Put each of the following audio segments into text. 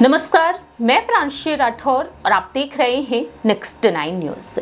नमस्कार, मैं प्रांशी राठौर और आप देख रहे हैं नेक्स्ट 9 न्यूज।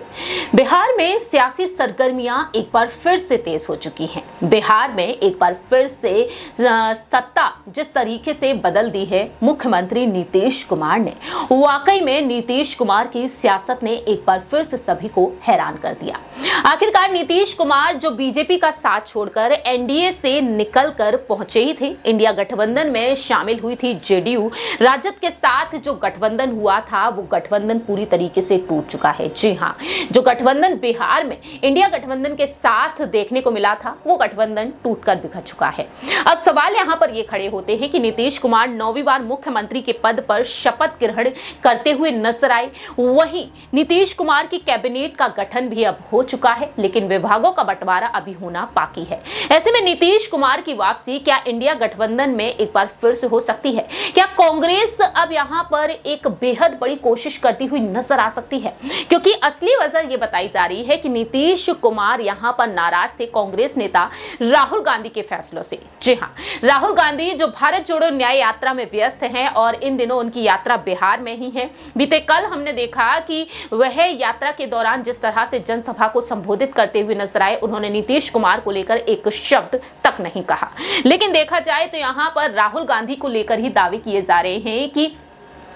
बिहार में सियासी सरगर्मियां एक बार फिर से तेज हो चुकी हैं। बिहार में एक बार फिर से सत्ता जिस तरीके से बदल दी है मुख्यमंत्री नीतीश कुमार ने, वाकई में नीतीश कुमार की सियासत ने एक बार फिर से सभी को हैरान कर दिया। आखिरकार नीतीश कुमार जो बीजेपी का साथ छोड़कर एनडीए से निकलकर पहुंचे ही थे, इंडिया गठबंधन में शामिल हुई थी जेडीयू, राजद के साथ जो गठबंधन हुआ था वो गठबंधन पूरी तरीके से टूट चुका है। जी हां, जो गठबंधन बिहार में इंडिया गठबंधन के साथ देखने को मिला था वो गठबंधन टूटकर बिखर चुका है। अब सवाल यहां पर ये खड़े होते हैं कि नीतीश कुमार 9वीं बार मुख्यमंत्री के पद पर शपथ ग्रहण करते हुए नजर आए। वहीं नीतीश कुमार की कैबिनेट का गठन भी अब हो चुका है, लेकिन विभागों का बंटवारा अभी होना बाकी है। ऐसे में नीतीश कुमार की वापसी क्या इंडिया गठबंधन में एक बार फिर से हो सकती है? क्या कांग्रेस अब यहां पर एक बेहद बड़ी कोशिश करती हुई नजर आ सकती है? क्योंकि असली वजह यह बताई जा रही है कि नीतीश कुमार यहां पर नाराज थे कांग्रेस नेता राहुल गांधी के फैसलों से। जी हां, राहुल गांधी जो भारत जोड़ो न्याय यात्रा में व्यस्त हैं और इन दिनों उनकी यात्रा बिहार में ही है। बीते कल हमने देखा कि वह यात्रा के दौरान जिस तरह से जनसभा को संबोधित करते हुए नजर आए, उन्होंने नीतीश कुमार को लेकर एक शब्द तक नहीं कहा। लेकिन देखा जाए तो यहां पर राहुल गांधी को लेकर ही दावे किए जा रहे हैं कि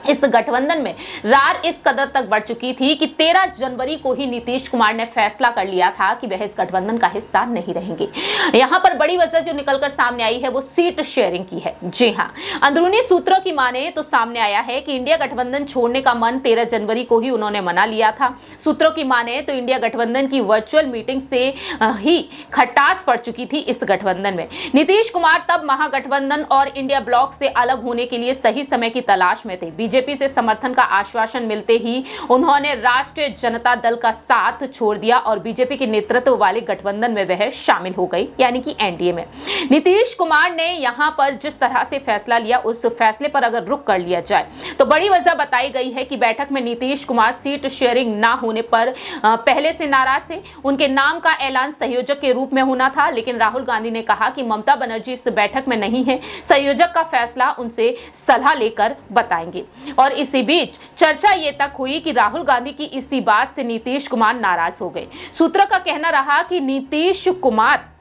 इस गठबंधन में रार इस कदर तक बढ़ चुकी थी कि 13 जनवरी को ही नीतीश कुमार ने फैसला कर लिया था कि वह इस गठबंधन का हिस्सा नहीं रहेंगे। यहां पर बड़ी वजह जो निकलकर सामने आई है वो सीट शेयरिंग की है। जी हां, अंदरूनी सूत्रों की माने तो सामने आया है कि इंडिया गठबंधन छोड़ने का मन 13 जनवरी को ही उन्होंने मना लिया था। सूत्रों की माने तो इंडिया गठबंधन की वर्चुअल मीटिंग से ही खटास पड़ चुकी थी इस गठबंधन में। नीतीश कुमार तब महागठबंधन और इंडिया ब्लॉक से अलग होने के लिए सही समय की तलाश में थे। बीजेपी से समर्थन का आश्वासन मिलते ही उन्होंने राष्ट्रीय जनता दल का साथ छोड़ दिया और बीजेपी के नेतृत्व वाले गठबंधन में वह शामिल हो गई, यानी कि एनडीए में। नीतीश कुमार ने यहां पर जिस तरह से फैसला लिया, उस फैसले पर अगर रुख कर लिया जाए तो बड़ी वजह बताई गई है कि बैठक में नीतीश कुमार सीट शेयरिंग ना होने पर पहले से नाराज थे। उनके नाम का ऐलान संयोजक के रूप में होना था, लेकिन राहुल गांधी ने कहा कि ममता बनर्जी इस बैठक में नहीं है, संयोजक का फैसला उनसे सलाह लेकर बताएंगे। और इसी बीच चर्चा ये तक हुई कि राहुल गांधी की इसी बात से नीतीश कुमार नाराज हो गए। सूत्रों का कहना रहा कि नीतीश कुमार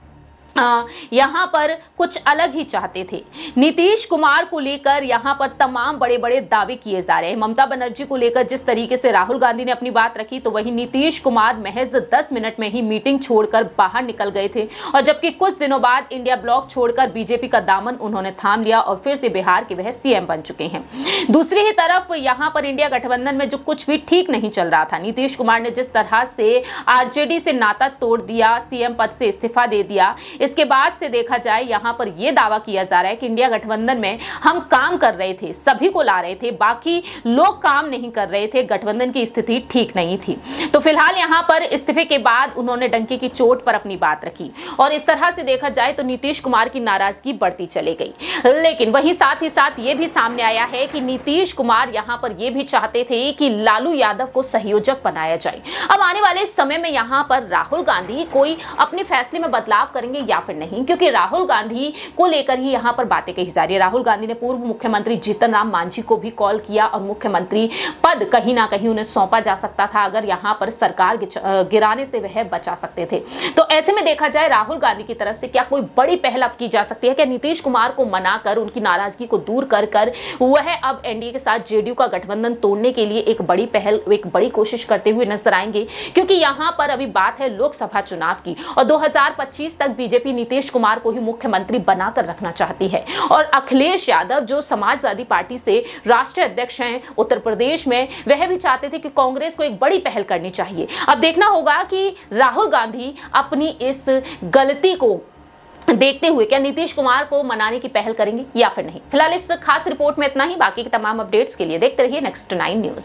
यहां पर कुछ अलग ही चाहते थे। नीतीश कुमार को लेकर यहां पर तमाम बड़े बड़े दावे किए जा रहे हैं। ममता बनर्जी को लेकर जिस तरीके से राहुल गांधी ने अपनी बात रखी, तो वहीं नीतीश कुमार महज 10 मिनट में ही मीटिंग छोड़कर बाहर निकल गए थे। और जबकि कुछ दिनों बाद इंडिया ब्लॉक छोड़कर बीजेपी का दामन उन्होंने थाम लिया और फिर से बिहार के वह सीएम बन चुके हैं। दूसरी ही तरफ यहां पर इंडिया गठबंधन में जो कुछ भी ठीक नहीं चल रहा था, नीतीश कुमार ने जिस तरह से आरजेडी से नाता तोड़ दिया, सीएम पद से इस्तीफा दे दिया, इसके बाद से देखा जाए यहां पर यह दावा किया जा रहा है कि इंडिया गठबंधन में हम काम कर रहे थे, सभी को ला रहे थे, बाकी लोग काम नहीं कर रहे थे, गठबंधन की स्थिति ठीक नहीं थी। तो फिलहाल यहां पर इस्तीफे के बाद उन्होंने डंके की चोट पर अपनी बात रखी और इस तरह से देखा जाए तो नीतीश कुमार की नाराजगी बढ़ती चली गई। लेकिन वहीं साथ ही साथ यह भी सामने आया है कि नीतीश कुमार यहां पर यह भी चाहते थे कि लालू यादव को संयोजक बनाया जाए। अब आने वाले समय में यहां पर राहुल गांधी कोई अपने फैसले में बदलाव करेंगे या फिर नहीं, क्योंकि राहुल गांधी को लेकर ही यहां पर बातें कही जा रही है। राहुल गांधी ने पूर्व मुख्यमंत्री जीतन राम मांझी को भी कॉल किया और मुख्यमंत्री पद कहीं ना कहीं उन्हें सौंपा जा सकता था अगर यहां पर सरकार गिराने से वह बचा सकते थे। तो ऐसे में देखा जाए राहुल गांधी की तरफ से क्या कोई बड़ी पहल अब की जा सकती है? क्या नीतीश कुमार को मनाकर उनकी नाराजगी को दूर कर वह अब एनडीए के साथ जेडीयू का गठबंधन तोड़ने के लिए एक बड़ी पहल, एक बड़ी कोशिश करते हुए नजर आएंगे? क्योंकि यहां पर अभी बात है लोकसभा चुनाव की और 2025 तक बीजेपी नीतीश कुमार को ही मुख्यमंत्री बनाकर रखना चाहती है और अखिलेश यादव जो समाजवादी पार्टी से राष्ट्रीय अध्यक्ष हैं उत्तर प्रदेश में, वह भी चाहते थे कि कांग्रेस को एक बड़ी पहल करनी चाहिए। अब देखना होगा कि राहुल गांधी अपनी इस गलती को देखते हुए क्या नीतीश कुमार को मनाने की पहल करेंगे या फिर नहीं। फिलहाल इस खास रिपोर्ट में इतना ही। बाकी की तमाम अपडेट्स के लिए देखते रहिए नेक्स्ट 9 न्यूज।